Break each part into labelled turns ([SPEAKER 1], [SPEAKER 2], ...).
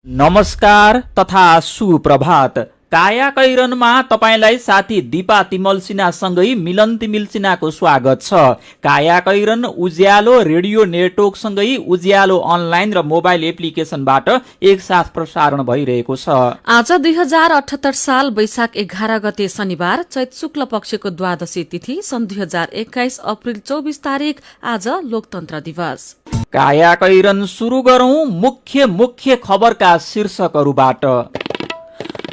[SPEAKER 1] नमस्कार तथा सुप्रभात। काया कैरनमा तपाईलाई साथी दिपा तिमल सिन्हासँगै मिलन तिमिल सिन्हाको स्वागत छ। काया कैरन उज्यालो रेडियो नेटवर्कसँगै उज्यालो अनलाइन र मोबाइल एप्लिकेशनबाट एकसाथ प्रसारण भइरहेको छ।
[SPEAKER 2] आज 2078 साल वैशाख 11 गते शनिबार चैत शुक्ल पक्षको द्वादशी तिथि सन् 2021 अप्रिल 24 तारिक आज लोकतन्त्र दिवस।
[SPEAKER 1] काया कैरन सुरु गरौं मुख्य खबरका शीर्षकहरूबाट।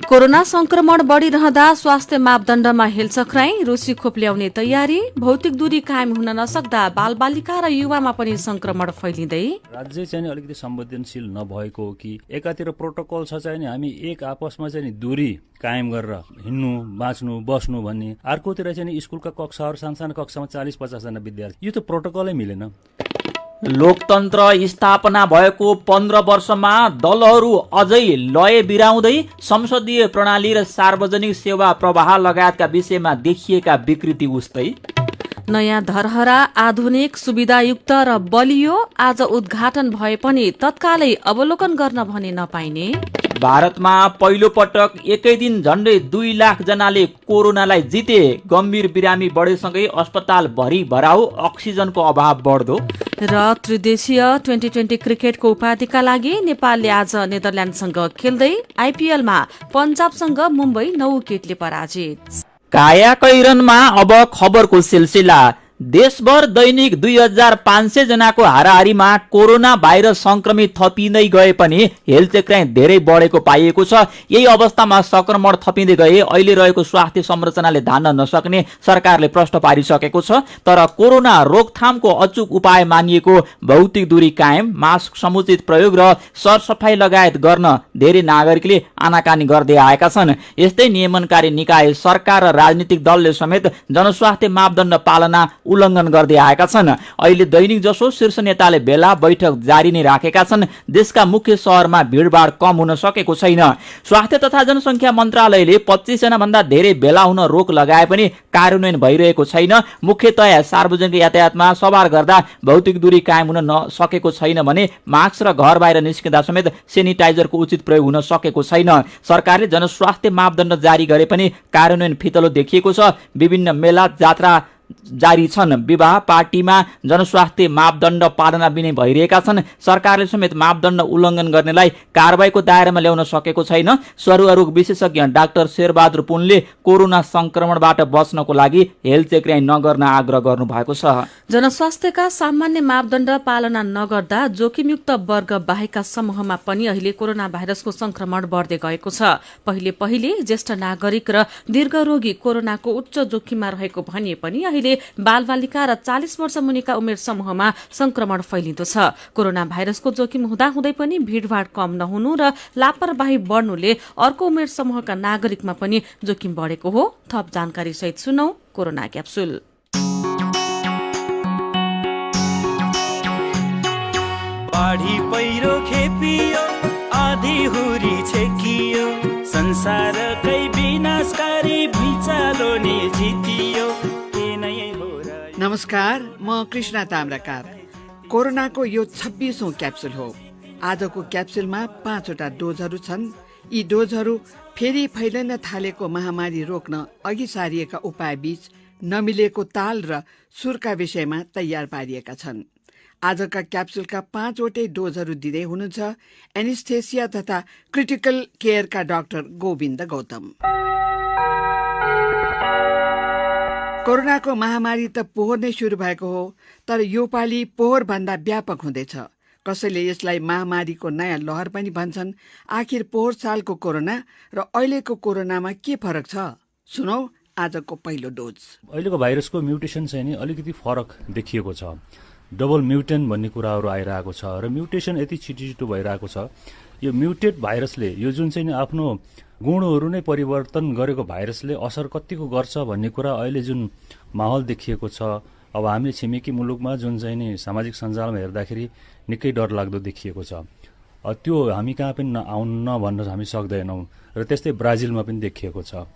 [SPEAKER 2] कोरोना संक्रमण बढ़िरहँदा स्वास्थ्य मापदण्डमा हेलचक्राई, रुसी खोप ल्याउने तयारी, भौतिक दूरी कायम हुन नसक्दा बालबालिका र युवामा पनि संक्रमण फैलिँदै।
[SPEAKER 3] राज्य चाहिँ अलिकति संवेदनशील नभएको हो कि एकातिर प्रोटोकल छ चाहिँ हामी एक आपसमा चाहिँ दूरी कायम गरेर हिँड्नु बाँच्नु बस्नु भन्ने, अर्कोतिर चाहिँ स्कुलका कक्षाहरू सानसानो कक्षामा 40-50 जना विद्यार्थी, यो त प्रोटोकलै मिलेन।
[SPEAKER 1] लोकतन्त्र स्थापना भएको 15 वर्षमा दलहरू अझै लय बिराउँदै संसदीय प्रणाली र सार्वजनिक सेवा प्रवाह लगायतका विषयमा देखिएका विकृति उस्तै।
[SPEAKER 2] नयाँ धरहरा आधुनिक सुविधायुक्त र बलियो आज उद्घाटन भए पनि तत्कालै अवलोकन गर्न भने नपाइने।
[SPEAKER 1] भारतमा पहिलो पटक एकै दिन झण्डै 2 लाख जनाले कोरोनालाई जिते, गम्भीर बिरामी बढेसँगै अस्पताल भरि भराउ, अक्सिजनको अभाव बढ्दो।
[SPEAKER 2] र त्रिदेशीय 2020 क्रिकेटको उपाधिका लागि नेपालले आज नेदरल्यान्डसँग खेल्दै आइपिएलमा पञ्जाबसँग मुम्बई 9 विकेटले पराजित।
[SPEAKER 1] काया कैरनमा अब खबरको सिलसिला। देशभर दैनिक 2500 जनाको हाराहारीमा कोरोना भाइरस संक्रमित थपिँदै गए पनि हेलचक्राइ धेरै बढेको पाइएको छ। यही अवस्थामा संक्रमण थपिँदै गए अहिले रहेको स्वास्थ्य संरचनाले धान्न नसक्ने सरकारले प्रश्न पारिसकेको छ। तर कोरोना रोकथामको अचूक उपाय मानिएको भौतिक दूरी कायम, मास्क समुचित प्रयोग र सरसफाई लगायत गर्न धेरै नागरिकले आनाकानी गर्दै आएका छन्। यस्तै नियमनकारी निकाय, सरकार र राजनीतिक दलले समेत जनस्वास्थ्य मापदण्ड पालना उल्लङ्घन गर्दै आएका छन्। अहिले दैनिक जसो शीर्ष नेताले भेला बैठक जारी नै राखेका छन्। देशका मुख्य शहरमा भिडभाड कम हुन सकेको छैन। स्वास्थ्य तथा जनसङ्ख्या मन्त्रालयले 25 जना भन्दा धेरै भेला हुन रोक लगाए पनि कार्यान्वयन भइरहेको छैन। मुख्यतया सार्वजनिक यातायातमा सवार गर्दा भौतिक दूरी कायम हुन नसकेको छैन भने मास्क र घर बाहिर निस्किँदा समेत सेनिटाइजरको उचित प्रयोग हुन सकेको छैन। सरकारले जनस्वास्थ्य मापदण्ड जारी गरे पनि कार्यान्वयन फितलो देखिएको छ। विभिन्न मेला जात्रा जारी छन्। विवाह पार्टीमा जनस्वास्थ्य मापदण्ड पालना बिनै भइरहेका छन्। सरकारले समेत मापदण्ड उल्लङ्घन गर्नेलाई कारबाहीको दायरामा ल्याउन सकेको छैन। सरुवा रोग विशेषज्ञ डाक्टर शेरबहादुर पुनले कोरोना संक्रमणबाट बच्नको लागि हेलचक्राइ नगर्न आग्रह गर्नु भएको छ।
[SPEAKER 2] जनस्वास्थ्यका सामान्य मापदण्ड पालना नगर्दा जोखिमयुक्त वर्ग बाहेकका समूहमा पनि अहिले कोरोना भाइरसको संक्रमण बढ्दै गएको छ। पहिले ज्येष्ठ नागरिक र दीर्घरोगी कोरोनाको उच्च जोखिममा रहेको भनिए पनि अहिले बालबालिका र 40 वर्ष मुनिका उमेर समूहमा संक्रमण फैलिँदो छ। कोरोना भाइरसको जोखिम हुँदाहुँदै पनि भीड़भाड़ कम नहुनु र लापरवाही बढ्नुले अर्को उमेर समूहका नागरिकमा पनि जोखिम बढेको हो। थप जानकारी सहित सुनौ कोरोना क्याप्सुल।
[SPEAKER 4] बाढी पहिरो खेपियो, आधी हुरी छेकियो, संसारकै विनाशकारी भुइँचालो नि जितियो।
[SPEAKER 5] नमस्कार, म कृष्णा ताम्राकार। कोरोनाको यो 26औं क्याप्सुल हो। आजको क्याप्सुलमा 5वटा डोजहरू छन्। यी डोजहरू फेरि फैलिन थालेको महामारी रोक्न अघि सारिएका उपाय बीच नमिलेको ताल र सुरका विषयमा तयार पारिएका छन्। आजका क्याप्सुलका 5वटै डोजहरू दिँदै हुनुहुन्छ एनेस्थेसिया तथा क्रिटिकल केयरका डाक्टर गोविन्द गौतम। कोरोनाको महामारी त पोहोर नै सुरु भएको हो, तर यो पालि पोहोर भन्दा व्यापक हुँदैछ। कसैले यसलाई महामारीको नयाँ लहर पनि भन्छन्। आखिर पोहोर सालको कोरोना र अहिलेको कोरोनामा के फरक छ? सुनौ आजको पहिलो डोज।
[SPEAKER 3] अहिलेको भाइरसको म्युटेसन चाहिँ नि अलिकति फरक देखिएको छ। डबल म्युटेन्ट भन्ने कुराहरू आइरहेको छ र म्युटेसन यति छिटो भइरहेको छ। यो म्युटेड भाइरसले, यो जुन चाहिँ आफ्नो गुणहरू नै परिवर्तन गरेको भाइरसले असर कतिको गर्छ भन्ने कुरा अहिले जुन माहौल देखिएको छ। अब हामीले छिमेकी मुलुकमा जुन चाहिँ नि सामाजिक सञ्जालमा हेर्दाखेरि निकै डरलाग्दो देखिएको छ। त्यो हामी कहाँ पनि आउन भन्न हामी सक्दैनौँ र त्यस्तै ब्राजिलमा पनि देखिएको छ।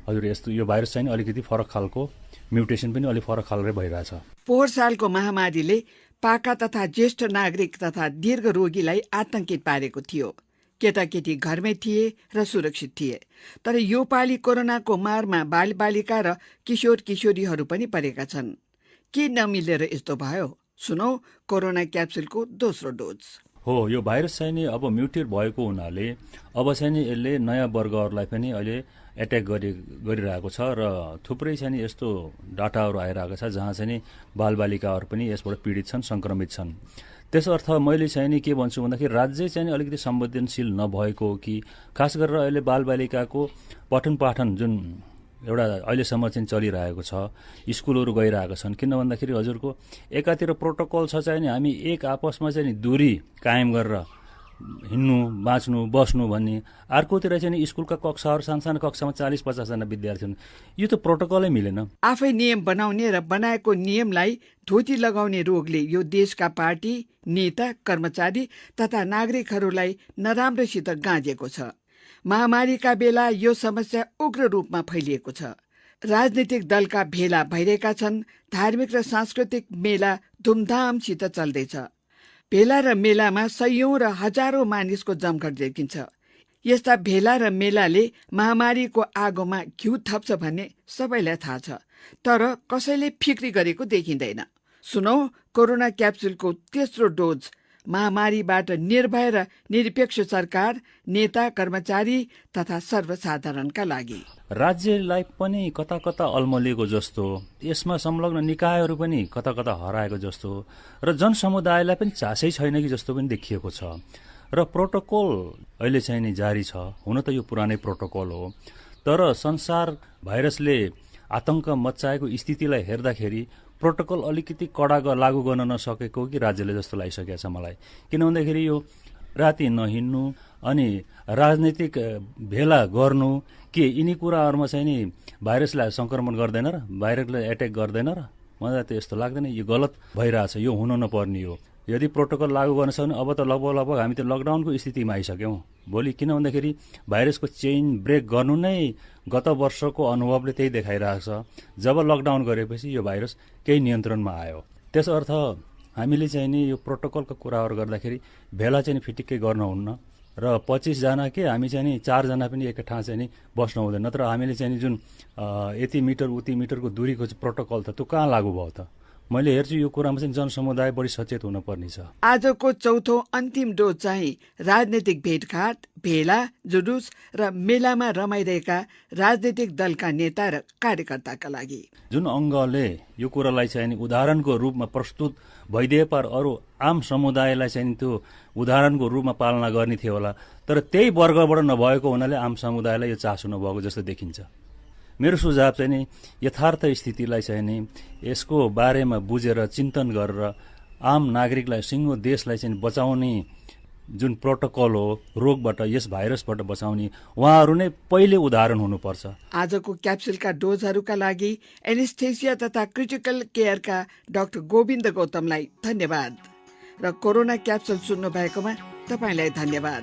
[SPEAKER 3] हजुर, यस्तो यो भाइरस चाहिँ अलिकति फरक खालको म्युटेसन पनि अलिक फरक खालको भइरहेछ।
[SPEAKER 5] पोहोर सालको महामारीले पाका तथा ज्येष्ठ नागरिक तथा दीर्घ रोगीलाई आतंकित पारेको थियो। केटाकेटी घरमै थिए र सुरक्षित थिए। तर यो पालि कोरोनाको मारमा बालबालिका र किशोर किशोरीहरू पनि परेका छन्। के नमिलेर यस्तो भयो? सुनौ कोरोना क्याप्सुलको दोस्रो डोज।
[SPEAKER 3] हो, यो भाइरस चाहिँ नि अब म्युटेट भएको हुनाले अब चाहिँ नि यसले नयाँ वर्गहरूलाई पनि अहिले एट्याक गरिरहेको छ र थुप्रै चाहिँ नि यस्तो डाटाहरू आइरहेको छ जहाँ चाहिँ नि बालबालिकाहरू पनि यसबाट पीडित छन्, संक्रमित छन्। त्यसर्थ मैले चाहिँ नि के भन्छु भन्दाखेरि राज्य चाहिँ नि अलिकति संवेदनशील नभएको हो कि खास गरेर अहिले बालबालिकाको पठन पाठन जुन एउटा अहिलेसम्म चाहिँ चलिरहेको छ, स्कुलहरू गइरहेका छन्। किन भन्दाखेरि हजुरको एकातिर प्रोटोकल छ चाहिँ नि हामी एक आपसमा चाहिँ नि दूरी कायम गरेर हिँड्नु, बाँच्नु, बस्नु भन्ने, अर्कोतिर चाहिँ नि स्कुलका कक्षाहरू सानसानो कक्षामा 40-50 जना विद्यार्थी हुन्। यो त प्रोटोकलै मिलेन।
[SPEAKER 5] आफै नियम बनाउने र बनाएको नियमलाई धोती लगाउने रोगले यो देशका पार्टी, नेता, कर्मचारी तथा नागरिकहरूलाई नराम्रोसित गाँजेको छ। महामारीका बेला यो समस्या उग्र रूपमा फैलिएको छ। राजनीतिक दलका भेला भइरहेका छन्। धार्मिक र सांस्कृतिक मेला धुमधामसित चल्दैछ। भेला र मेलामा सयौं र हजारौं मानिसको जमघट देखिन्छ। यस्ता भेला र मेलाले महामारीको आगोमा घिउ थप्छ भन्ने सबैलाई थाहा छ, तर कसैले फिक्री गरेको देखिँदैन। सुनौ कोरोना क्याप्सुलको तेस्रो डोज महामारीबाट निर्भय र निरपेक्ष सरकार, नेता, कर्मचारी तथा सर्वसाधारणका लागि।
[SPEAKER 3] राज्यलाई पनि कता कता अल्मलिएको जस्तो, यसमा संलग्न निकायहरू पनि कता कता हराएको जस्तो र जनसमुदायलाई पनि चासै छैन कि जस्तो पनि देखिएको छ। र प्रोटोकल अहिले चाहिँ नि जारी छ। हुन त यो पुरानै प्रोटोकल हो, तर संसार भाइरसले आतंक मच्चाएको स्थितिलाई हेर्दाखेरि प्रोटोकल अलिकति कडा लागू गर्न नसकेको कि राज्यले जस्तो लागिसकेको छ मलाई। किन भन्दाखेरि यो राति नहिँड्नु अनि राजनीतिक भेला गर्नु के यिनी कुराहरूमा चाहिँ नि भाइरसलाई संक्रमण गर्दैन र, भाइरसलाई एट्याक गर्दैन र? मलाई त यस्तो लाग्दैन। यो गलत भइरहेछ, यो हुन नपर्ने हो। यदि प्रोटोकल लागू गर्न सक्यो भने अब त लगभग हामी त लकडाउनको स्थितिमा आइसक्यौँ भोलि। किन भन्दाखेरि भाइरसको चेन ब्रेक गर्नु नै गत वर्षको अनुभवले त्यही देखाइरहेको छ। जब लकडाउन गरेपछि यो भाइरस केही नियन्त्रणमा आयो। त्यसर्थ हामीले चाहिँ नि यो प्रोटोकलको कुराहरू गर्दाखेरि भेला चाहिँ फिटिक्कै गर्नुहुन्न र 25 जना के हामी चाहिँ नि 4 जना पनि एकै ठाउँ चाहिँ नि बस्नु हुँदैन। नत्र हामीले चाहिँ नि जुन यति मिटर उति मिटरको दूरीको प्रोटोकल त त्यो कहाँ लागू भयो त? मैले हेर्छु यो कुरामा चाहिँ जनसमुदाय बढी सचेत हुन पर्ने छ।
[SPEAKER 5] आजको चौथो अन्तिम डोज चाहिँ राजनीतिक भेटघाट, भेला, जुलुस र मेलामा रमाइरहेका राजनीतिक दलका नेता र कार्यकर्ताका लागि।
[SPEAKER 3] जुन अङ्गले यो कुरालाई चाहिँ नि उदाहरणको रूपमा प्रस्तुत भइदिए पर अरू आम समुदायलाई चाहिँ त्यो उदाहरणको रूपमा पालना गर्ने थियो होला, तर त्यही वर्गबाट नभएको हुनाले आम समुदायलाई यो चासो नभएको जस्तो देखिन्छ। मेरो सुझाव चाहिँ नि यथार्थ स्थितिलाई चाहिँ नि यसको बारेमा बुझेर चिन्तन गरेर आम नागरिकलाई, सिङ्गो देशलाई चाहिँ बचाउने जुन प्रोटोकल हो, रोगबाट, यस भाइरसबाट बचाउने, उहाँहरू नै पहिले उदाहरण हुनुपर्छ।
[SPEAKER 5] आजको क्याप्सुलका डोजहरूका लागि एनेस्थेसिया तथा क्रिटिकल केयरका डाक्टर गोविन्द गौतमलाई धन्यवाद र कोरोना क्याप्सुल सुन्नु भएकोमा तपाईँलाई धन्यवाद।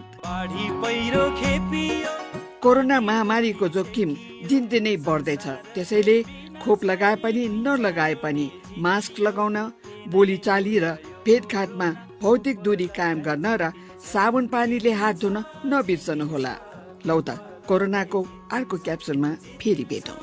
[SPEAKER 5] कोरोना महामारीको जोखिम दिनदिनै बढ्दैछ। त्यसैले खोप लगाए पनि नलगाए पनि मास्क लगाउन, बोलीचाली र भेटघाटमा भौतिक दूरी कायम गर्न र साबुन पानीले हात धुन नबिर्सनुहोला। लौ त कोरोनाको अर्को क्याप्सुलमा फेरि भेटौँ।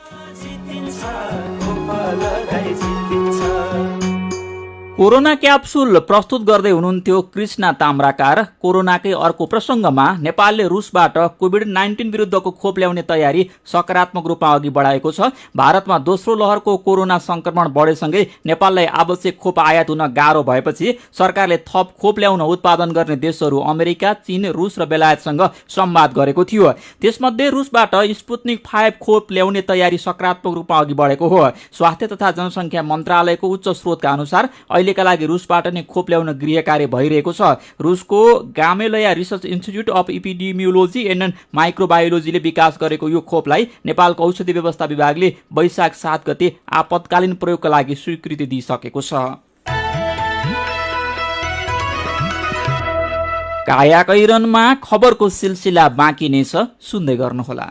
[SPEAKER 1] कोरोना क्याप्सुल प्रस्तुत गर्दै हुनुहुन्थ्यो कृष्णा ताम्राकार। कोरोनाकै अर्को प्रसङ्गमा नेपालले रुसबाट कोभिड-19 विरुद्धको खोप ल्याउने तयारी सकारात्मक रूपमा अघि बढाएको छ। भारतमा दोस्रो लहरको कोरोना संक्रमण बढेसँगै नेपाललाई आवश्यक खोप आयात हुन गाह्रो भएपछि सरकारले थप खोप ल्याउन उत्पादन गर्ने देशहरू अमेरिका, चीन, रुस र बेलायतसँग संवाद गरेको थियो। त्यसमध्ये रुसबाट स्पुत्निक 5 खोप ल्याउने तयारी सकारात्मक रूपमा अघि बढेको हो। स्वास्थ्य तथा जनसङ्ख्या मन्त्रालयको उच्च स्रोतका अनुसार अहिलेका लागि रुसबाट नै खोप ल्याउन गृह कार्य भइरहेको छ। रुसको Gamaleya research institute of epidemiology and माइक्रोबायोलोजीले विकास गरेको यो खोपलाई नेपालको औषधि व्यवस्था विभागले वैशाख 7 गते आपतकालीन प्रयोगका लागि स्वीकृति दिइसकेको छ। कायाकैरनमा खबरको सिलसिला बाँकी नै छ, सुन्दै गर्नुहोला।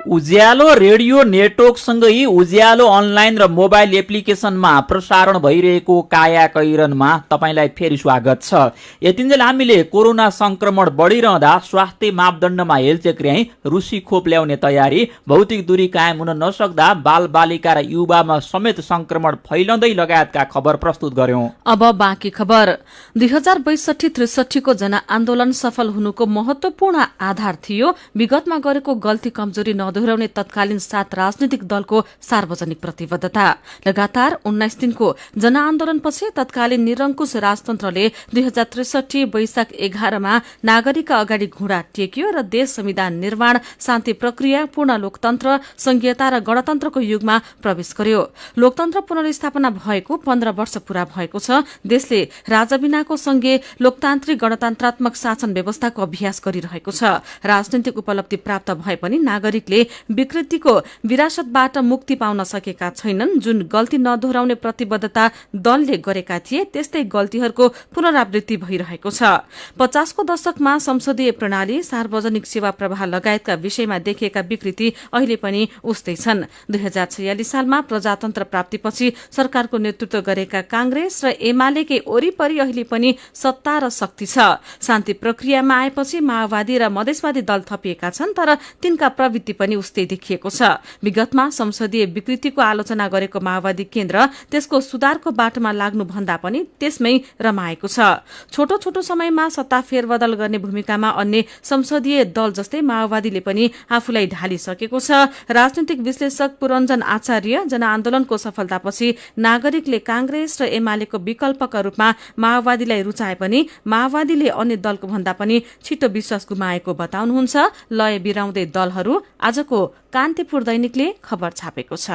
[SPEAKER 1] उज्यालो रेडियो नेटवर्कसँगै उज्यालो अनलाइन र मोबाइल एप्लिकेसनमा प्रसारण भइरहेको काया कैरनमा तपाईलाई फेरि स्वागत छ। यतिन्जेल हामीले कोरोना संक्रमण बढिरहँदा स्वास्थ्य मापदण्डमा हेलचेक्र्याई रुसी खोप ल्याउने तयारी, भौतिक दूरी कायम हुन नसक्दा बालबालिका र युवामा समेत संक्रमण फैलँदै लगायतका खबर प्रस्तुत गर्यौं।
[SPEAKER 2] अब बाँकी खबर। 2062-63 को जनआन्दोलन सफल हुनुको महत्वपूर्ण आधार थियो विगतमा गरेको गल्ती कमजोरी दोहोर्याउने तत्कालीन 7 राजनीतिक दलको सार्वजनिक प्रतिबद्धता। लगातार 19 दिनको जनआन्दोलनपछि तत्कालीन निरंकुश राजतन्त्रले 2063 वैशाख 11 मा नागरिकका अगाडि घुँडा टेक्यो र देश संविधान निर्माण, शान्ति प्रक्रिया, पूर्ण लोकतन्त्र, संघीयता र गणतन्त्रको युगमा प्रवेश गर्यो। लोकतन्त्र पुनर्स्थापना भएको 15 वर्ष पूरा भएको छ। देशले राजाबिनाको संघीय लोकतान्त्रिक गणतन्त्रात्मक शासन व्यवस्थाको अभ्यास गरिरहेको छ। राजनीतिक उपलब्धि प्राप्त भए पनि नागरिकले विकृतिको विरासतबाट मुक्ति पाउन सकेका छैनन्। जुन गल्ती नदोहोर्याउने प्रतिबद्धता दलले गरेका थिए त्यस्तै गल्तीहरूको पुनरावृत्ति भइरहेको छ। 50 को दशकमा संसदीय प्रणाली, सार्वजनिक सेवा प्रवाह लगायतका विषयमा देखिएका विकृति अहिले पनि उस्तै छन्। 2046 सालमा प्रजातन्त्र प्राप्तिपछि सरकारको नेतृत्व गरेका कांग्रेस र एमालेकै वरिपरि अहिले पनि सत्ता र शक्ति छ। शान्ति प्रक्रियामा आएपछि माओवादी र मधेसवादी दल थपिएका छन्, तर तिनका प्रवृत्ति पनि उस्तै देखिएको छ। विगतमा संसदीय विकृतिको आलोचना गरेको माओवादी केन्द्र त्यसको सुधारको बाटोमा लाग्नु भन्दा पनि त्यसमै रमाएको छ। छोटो छोटो समयमा सत्ता फेरबदल गर्ने भूमिकामा अन्य संसदीय दल जस्तै माओवादीले पनि आफूलाई ढालिसकेको छ। राजनीतिक विश्लेषक पुरञ्जन आचार्य जनआन्दोलनको सफलतापछि नागरिकले कांग्रेस र एमालेको विकल्पका रूपमा माओवादीलाई रुचाए पनि माओवादीले अन्य दलको भन्दा पनि छिटो विश्वास गुमाएको बताउनुहुन्छ। लय बिराउँदै दलहरू आजको कान्तिपुर दैनिकले खबर छापेको छ।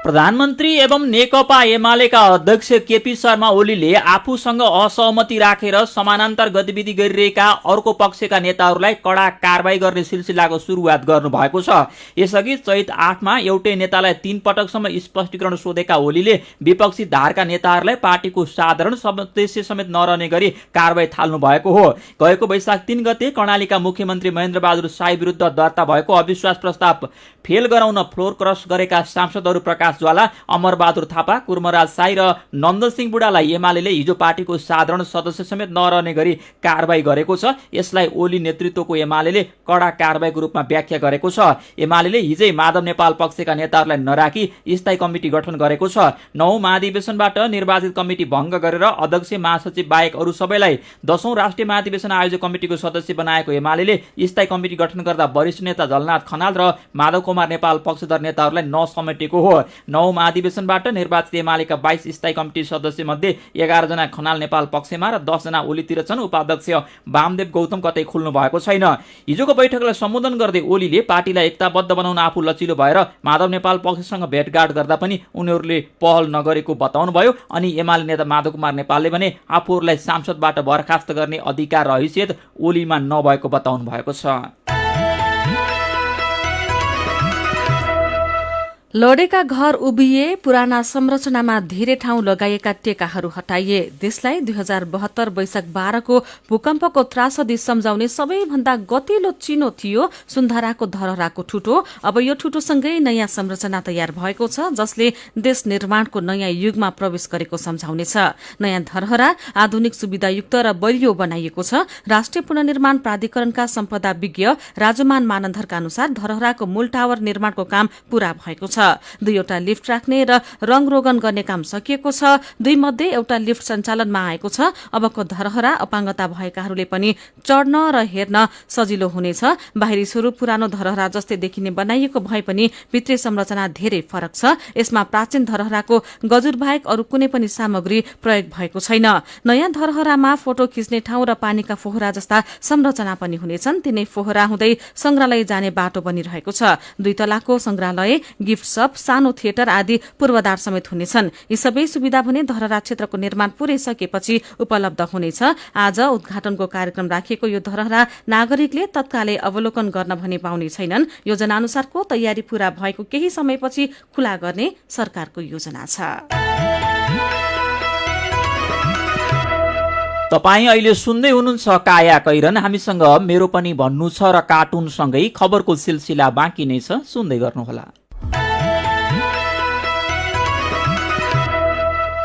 [SPEAKER 1] प्रधानमन्त्री एवं नेकपा एमालेका अध्यक्ष केपी शर्मा ओलीले आफूसँग असहमति राखेर समानान्तर गतिविधि गरिरहेका अर्को पक्षका नेताहरूलाई कड़ा कारबाही गर्ने सिलसिलाको सुरुवात गर्नुभएको छ। यसअघि चैत 8 मा एउटै नेतालाई 3 पटकसम्म स्पष्टीकरण सोधेका ओलीले विपक्षी धारका नेताहरूलाई पार्टीको साधारण सदस्य समेत नरहने गरी कारबाही थाल्नु भएको हो। गएको वैशाख 3 गते कर्णालीका मुख्यमन्त्री महेन्द्र बहादुर साई विरुद्ध दर्ता भएको अविश्वास प्रस्ताव फेल गराउन फ्लोर क्रस गरेका सांसदहरू प्रकाश ज्वाला, अमर बहादुर थापा, कुर्मराज साई र नन्दन सिंह बुढालाई एमालेले हिजो पार्टीको साधारण सदस्य समेत नरहने गरी कारबाही गरेको छ। यसलाई ओली नेतृत्वको एमालेले कड़ा कारबाहीको रूपमा व्याख्या गरेको छ। एमालेले हिजै माधव नेपाल पक्षका नेताहरूलाई नराखी स्थायी कमिटी गठन गरेको छ। 9औं महाधिवेशनबाट निर्वाचित कमिटी भंग गरेर अध्यक्ष, महासचिव बाहेक अरू सबैलाई 10औं राष्ट्रिय महाधिवेशन आयोजक कमिटीको सदस्य बनाएको एमालेले स्थायी कमिटी गठन गर्दा वरिष्ठ नेता झलनाथ खनाल र माधव कुमार नेपाल पक्षधर नेताहरूलाई नसमेटेको हो। 9औं महाधिवेशनबाट निर्वाचित एमालेका 22 स्थायी कमिटी सदस्य मध्ये 11 जना खनाल नेपाल पक्षमा र 10 जना ओलीतिर छन्। उपाध्यक्ष वामदेव गौतम कतै खुल्नु भएको छैन। हिजोको बैठकलाई सम्बोधन गर्दै ओलीले पार्टीलाई एकताबद्ध बनाउन आफू लचिलो भएर माधव नेपाल पक्षसँग भेटघाट गर्दा पनि उनीहरूले पहल नगरेको बताउनुभयो। अनि एमाले नेता माधव कुमार नेपालले भने आफूहरूलाई सांसदबाट बर्खास्त गर्ने अधिकार र हैसियत ओलीमा नभएको बताउनु भएको छ।
[SPEAKER 2] लडेका घर उभिए, पुराना संरचनामा धेरै ठाउँ लगाइएका टेकाहरू हटाइए। देशलाई 2072 वैशाख 12 को भूकम्पको त्रासदी सम्झाउने सबैभन्दा गतिलो चिनो थियो सुन्धाराको धरहराको ठुटो। अब यो ठुटोसँगै नयाँ संरचना तयार भएको छ जसले देश निर्माणको नयाँ युगमा प्रवेश गरेको सम्झाउनेछ। नयाँ धरहरा आधुनिक सुविधायुक्त र बलियो बनाइएको छ। राष्ट्रिय पुनर्निर्माण प्राधिकरणका सम्पदा विज्ञ राजमान मानन्धरका अनुसार धरहराको मूल टावर निर्माणको काम पूरा भएको छ। 2वटा लिफ्ट राख्ने र रंगरोगन गर्ने काम सकिएको छ। 2 मध्ये एउटा लिफ्ट सञ्चालनमा आएको छ। अबको धरहरा अपाङ्गता भएकाहरूले पनि चढ्न र हेर्न सजिलो हुनेछ। बाहिरी स्वरूप पुरानो धरहरा जस्तै देखिने बनाइएको भए पनि भित्री संरचना धेरै फरक छ। यसमा प्राचीन धरहराको गजुर बाहेक अरू कुनै पनि सामग्री प्रयोग भएको छैन। नयाँ धरहरामा फोटो खिच्ने ठाउँ र पानीका फोहरा जस्ता संरचना पनि हुनेछन्। तिनै फोहरा हुँदै संग्रहालय जाने बाटो बनिरहेको छ। 2 तलाको संग्रहालय, गिफ्ट शप, सानो थिएटर आदि पूर्वाधार समेत हुनेछन्। यी सबै सुविधा भने धरहरा क्षेत्रको निर्माण पूरै सकेपछि उपलब्ध हुनेछ। आज उद्घाटनको कार्यक्रम राखिएको यो धरहरा नागरिकले तत्कालै अवलोकन गर्न भने पाउने छैनन्। योजना अनुसारको तयारी पूरा भएको केही समयपछि खुला गर्ने सरकारको योजना छ।
[SPEAKER 1] तपाईँ अहिले सुन्दै हुनुहुन्छ काया कैरन। हामीसँग मेरो पनि भन्नु छ र कार्टुनसँगै खबरको सिलसिला बाँकी नै छ, सुन्दै गर्नुहोला।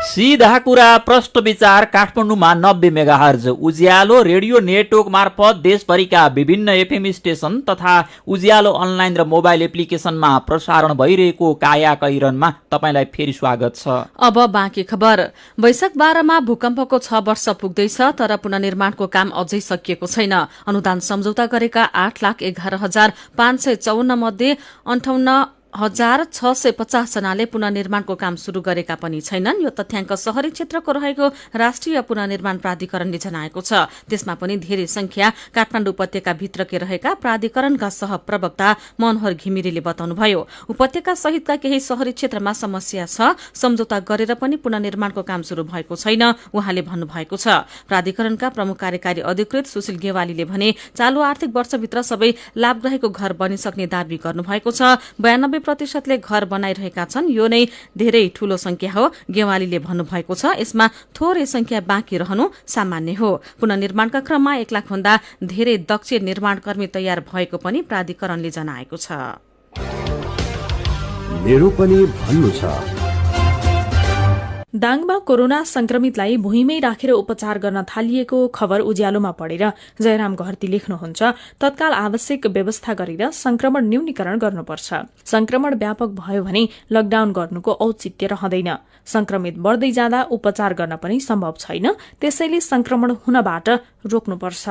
[SPEAKER 1] सीधा कुरा प्रश्न विचार काठमाडौँमा 90 मेगाहर्ज उज्यालो रेडियो नेटवर्क मार्फत देशभरिका विभिन्न एफएम स्टेशन तथा उज्यालो अनलाइन र मोबाइल एप्लिकेशनमा प्रसारण भइरहेको काया कैरनमा तपाईलाई फेरि स्वागत छ।
[SPEAKER 2] अब बाँकी खबर। वैशाख 12 मा भूकम्पको 6 वर्ष पुग्दैछ तर पुनर्निर्माणको काम अझै सकिएको छैन। अनुदान सम्झौता गरेका 8,11,554 मध्ये 58,650 जनाले पुनर्निर्माणको काम शुरू गरेका पनि छैनन्। यो तथ्याङ्क शहरी क्षेत्रको रहेको राष्ट्रिय पुनर्निर्माण प्राधिकरणले जनाएको छ। त्यसमा पनि धेरै संख्या काठमाडौँ उपत्यका भित्रकै रहेका प्राधिकरणका सहप्रवक्ता मनोहर घिमिरेले बताउनुभयो। उपत्यका सहितका केही शहरी क्षेत्रमा समस्या छ, सम्झौता गरेर पनि पुनर्निर्माणको काम शुरू भएको छैन उहाँले भन्नुभएको छ। प्राधिकरणका प्रमुख कार्यकारी अधिकृत सुशील गेवालीले भने चालू आर्थिक वर्षभित्र सबै लाभग्राहीको घर बनिसक्ने दावी गर्नुभएको छ। 92% घर बनाइरहेका छन्, यो नै धेरै ठूलो संख्या हो गेवालीले भन्नुभएको छ। यसमा थोरै संख्या बाँकी रहनु सामान्य हो। पुनर्निर्माणका क्रममा 1 लाख भन्दा धेरै दक्ष निर्माणकर्मी तयार भएको पनि प्राधिकरणले जनाएको छ।
[SPEAKER 6] मेरो पनि भन्नु छ।
[SPEAKER 7] दाङमा कोरोना संक्रमितलाई भुइँमै राखेर उपचार गर्न थालिएको खबर उज्यालोमा पढेर जयराम घरती लेख्नुहुन्छ, तत्काल आवश्यक व्यवस्था गरेर संक्रमण न्यूनीकरण गर्नुपर्छ। संक्रमण व्यापक भयो भने लकडाउन गर्नुको औचित्य रहँदैन। संक्रमित बढ्दै जाँदा उपचार गर्न पनि सम्भव छैन, त्यसैले संक्रमण हुनबाट रोक्नुपर्छ।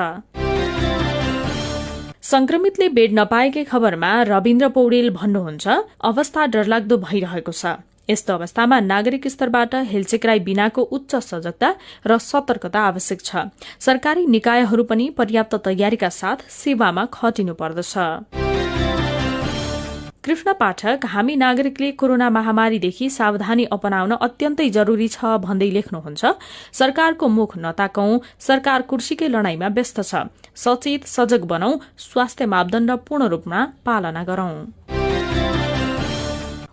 [SPEAKER 7] संक्रमितले बेड नपाएकै खबरमा रविन्द्र पौडेल भन्नुहुन्छ, अवस्था डरलाग्दो भइरहेको छ। यस्तो अवस्थामा नागरिक स्तरबाट हेलचेक्राई बिनाको उच्च सजगता र सतर्कता आवश्यक छ। सरकारी निकायहरू पनि पर्याप्त तयारीका साथ सेवामा खटिनु पर्दछ। कृष्ण पाठक, हामी नागरिकले कोरोना महामारीदेखि सावधानी अपनाउन अत्यन्तै जरूरी छ भन्दै लेख्नुहुन्छ, सरकारको मुख नताकौं, सरकार कुर्सीकै लडाईँमा व्यस्त छ। सचेत सजग बनौं, स्वास्थ्य मापदण्ड पूर्ण रूपमा पालना गरौं।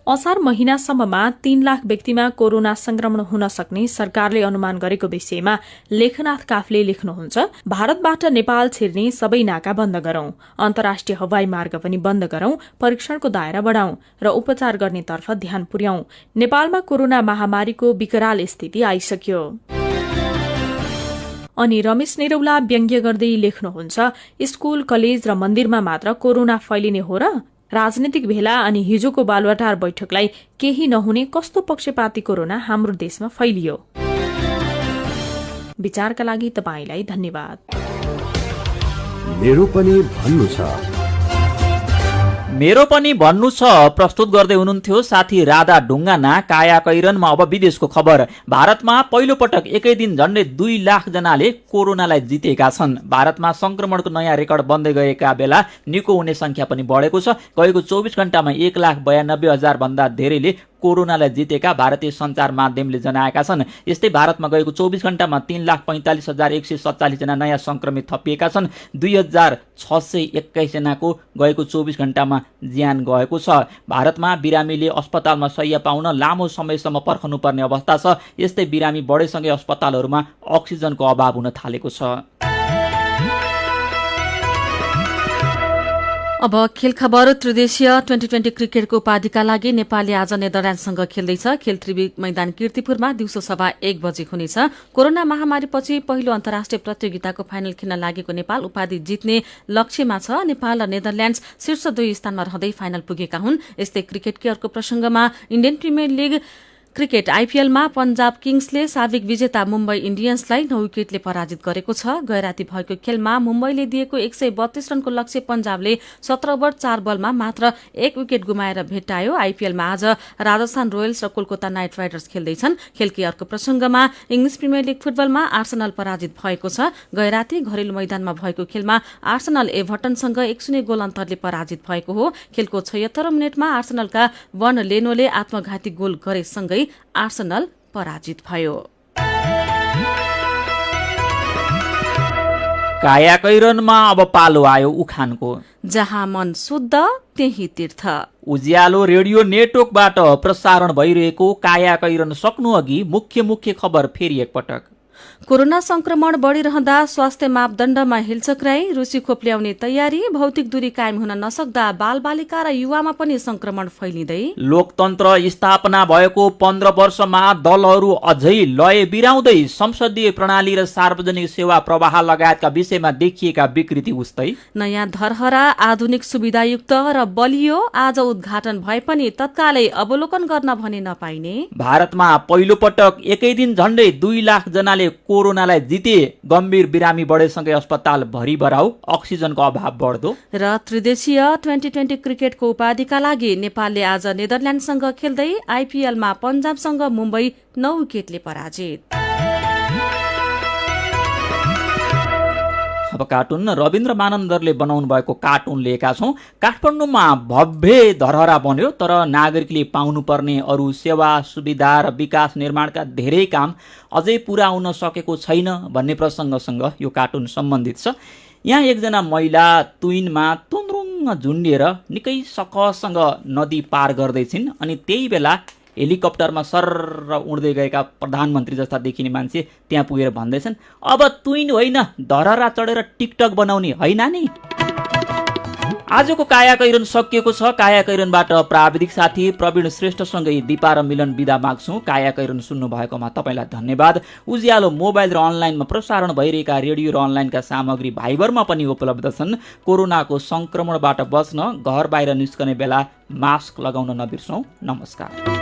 [SPEAKER 7] असार महिनासम्ममा 3 लाख व्यक्तिमा कोरोना संक्रमण हुन सक्ने सरकारले अनुमान गरेको विषयमा लेखनाथ काफले लेख्नुहुन्छ, भारतबाट नेपाल छिर्ने सबै नाका बन्द गरौं, अन्तर्राष्ट्रिय हवाई मार्ग पनि बन्द गरौं, परीक्षणको दायरा बढ़ाउँ र उपचार गर्नेतर्फ ध्यान पुर्याउँ। नेपालमा कोरोना महामारीको विकराल स्थिति आइसक्यो। अनि रमेश नेरौला व्यङ्ग्य गर्दै लेख्नुहुन्छ, स्कूल, कलेज र मन्दिरमा मात्र कोरोना फैलिने हो र? राजनीतिक भेला अनि हिजोको बालुवाटार बैठकलाई केही नहुने कस्तो पक्षपाती कोरोना हाम्रो देशमा फैलियो। विचारका लागि तपाईलाई धन्यवाद।
[SPEAKER 6] मेरो पनि भन्नु छ।
[SPEAKER 1] मेरो पनि भन्नु छ प्रस्तुत गर्दै हुनुहुन्थ्यो साथी राधा ढुङ्गाना। काया कैरनमा अब विदेशको खबर। भारतमा पहिलो पटक एकै दिन झण्डै 2 लाख जनाले कोरोनालाई जितेका छन्। भारतमा संक्रमणको नयाँ रेकर्ड बन्दै गएका बेला निको हुने संख्या पनि बढेको छ। गएको 24 घण्टामा 1,92,000 भन्दा धेरैले कोरोनालाई जितेका भारतीय सञ्चार माध्यमले जनाएका छन्। यस्तै भारतमा गएको 24 घण्टामा 3,45,147 जना नयाँ संक्रमित थपिएका छन्। 2,621 जनाको गएको 24 घण्टामा ज्यान गएको छ। भारतमा बिरामीले अस्पतालमा शय्या पाउन लामो समयसम्म पर्खनुपर्ने अवस्था छ। यस्तै बिरामी बढेसँगै अस्पतालहरूमा अक्सिजनको अभाव हुन थालेको छ।
[SPEAKER 2] अब खेल खबर। त्रिदेशीय 2020 क्रिकेटको उपाधिका लागि नेपालले आज नेदरल्याण्डसँग खेल्दैछ। खेल त्रिवी मैदान कीर्तिपुरमा दिउँसो 1:15 बजे हुनेछ। कोरोना महामारीपछि पहिलो अन्तर्राष्ट्रिय प्रतियोगिताको फाइनल खेल्न लागेको नेपाल उपाधि जित्ने लक्ष्यमा छ। नेपाल र नेदरल्याण्ड शीर्ष 2 स्थानमा रहँदै फाइनल पुगेका हुन्। यस्तै क्रिकेटकै अर्को प्रसंगमा इन्डियन प्रिमियर लिग क्रिकेट आईपीएलमा पंजाब किङ्सले साबिक विजेता मुम्बई इन्डियन्सलाई 9 विकेटले पराजित गरेको छ। गैराती भएको खेलमा मुम्बईले दिएको 132 रनको लक्ष्य पंजाबले 17 ओभर 4 बलमा मात्र 1 विकेट गुमाएर भेट्टायो। आईपीएलमा आज राजस्थान रोयल्स र कोलकाता नाइट राइडर्स खेल्दैछन्। खेलकै अर्को प्रसंगमा इंग्लिश प्रिमियर लिग फुटबलमा आर्सेनल पराजित भएको छ। गैराती घरेलु मैदानमा भएको खेलमा आर्सेनल एभर्टनसँग 1-0 गोल अन्तरले पराजित भएको हो। खेलको 76 मिनेटमा आर्सेनलका वन लेनोले आत्मघाती गोल गरेसँगै आर्सेनल पराजित भयो।
[SPEAKER 1] काया कैरनमा अब पालो आयो उखानको।
[SPEAKER 2] जहाँ मन शुद्ध त्यही तीर्थ।
[SPEAKER 1] उज्यालो रेडियो नेटवर्कबाट प्रसारण भइरहेको काया कैरन सक्नु अघि मुख्य खबर फेरि एकपटक।
[SPEAKER 2] कोरोना संक्रमण बढ़िरहँदा स्वास्थ्य मापदण्डमा हिलचक्राई, रुसी खोप ल्याउने तयारी, भौतिक दूरी कायम हुन नसक्दा बालबालिका र युवामा पनि संक्रमण फैलिँदै,
[SPEAKER 1] लोकतन्त्र स्थापना भएको 15 वर्षमा दलहरू अझै लय बिराउँदै, संसदीय प्रणाली र सार्वजनिक सेवा प्रवाह लगायतका विषयमा देखिएका विकृति उस्तै,
[SPEAKER 2] नयाँ धरहरा आधुनिक सुविधायुक्त र बलियो आज उद्घाटन भए पनि तत्कालै अवलोकन गर्न भने नपाइने,
[SPEAKER 1] भारतमा पहिलो पटक एकै दिन झण्डै 2 लाख जनाले कोरोनालाई जिते, गम्भीर बिरामी बढेसँगै अस्पताल भरि भराउ, अक्सिजनको अभाव बढ्दो
[SPEAKER 2] र त्रिदेशीय 2020 क्रिकेटको उपाधिका लागि नेपालले आज नेदरल्याण्डसँग खेल्दै आइपीएलमा पन्जाबसँग मुम्बई 9 विकेटले पराजित।
[SPEAKER 1] अब कार्टुन रविन्द्र मानन्दरले बनाउनु भएको कार्टुन लिएका छौं। काठमाडौँमा भव्य धरहरा बन्यो, तर नागरिकले पाउनुपर्ने अरू सेवा सुविधा र विकास निर्माणका धेरै काम अझै पूरा हुन सकेको छैन भन्ने प्रसङ्गसँग यो कार्टुन सम्बन्धित छ। यहाँ एकजना महिला तुइनमा तुन्द्रुङ झुन्डिएर निकै सकसँग नदी पार गर्दैछिन् अनि त्यही बेला हेलिकप्टरमा सर्र उड्दै गएका प्रधानमन्त्री जस्ता देखिने मान्छे त्यहाँ पुगेर भन्दैछन्, अब तुइन होइन धरहरा चढेर टिकटक बनाउने होइन नि। आजको कायाकैरन सकिएको छ। कायाकैरनबाट प्राविधिक साथी प्रवीण श्रेष्ठसँगै दिपा र मिलन बिदा माग्छौँ। कायाकैरन सुन्नु भएकोमा तपाईँलाई धन्यवाद। उज्यालो मोबाइल र अनलाइनमा प्रसारण भइरहेका रेडियो र अनलाइनका सामग्री भाइबरमा पनि उपलब्ध छन्। कोरोनाको संक्रमणबाट बच्न घर बाहिर निस्कने बेला मास्क लगाउन नबिर्सौँ। नमस्कार।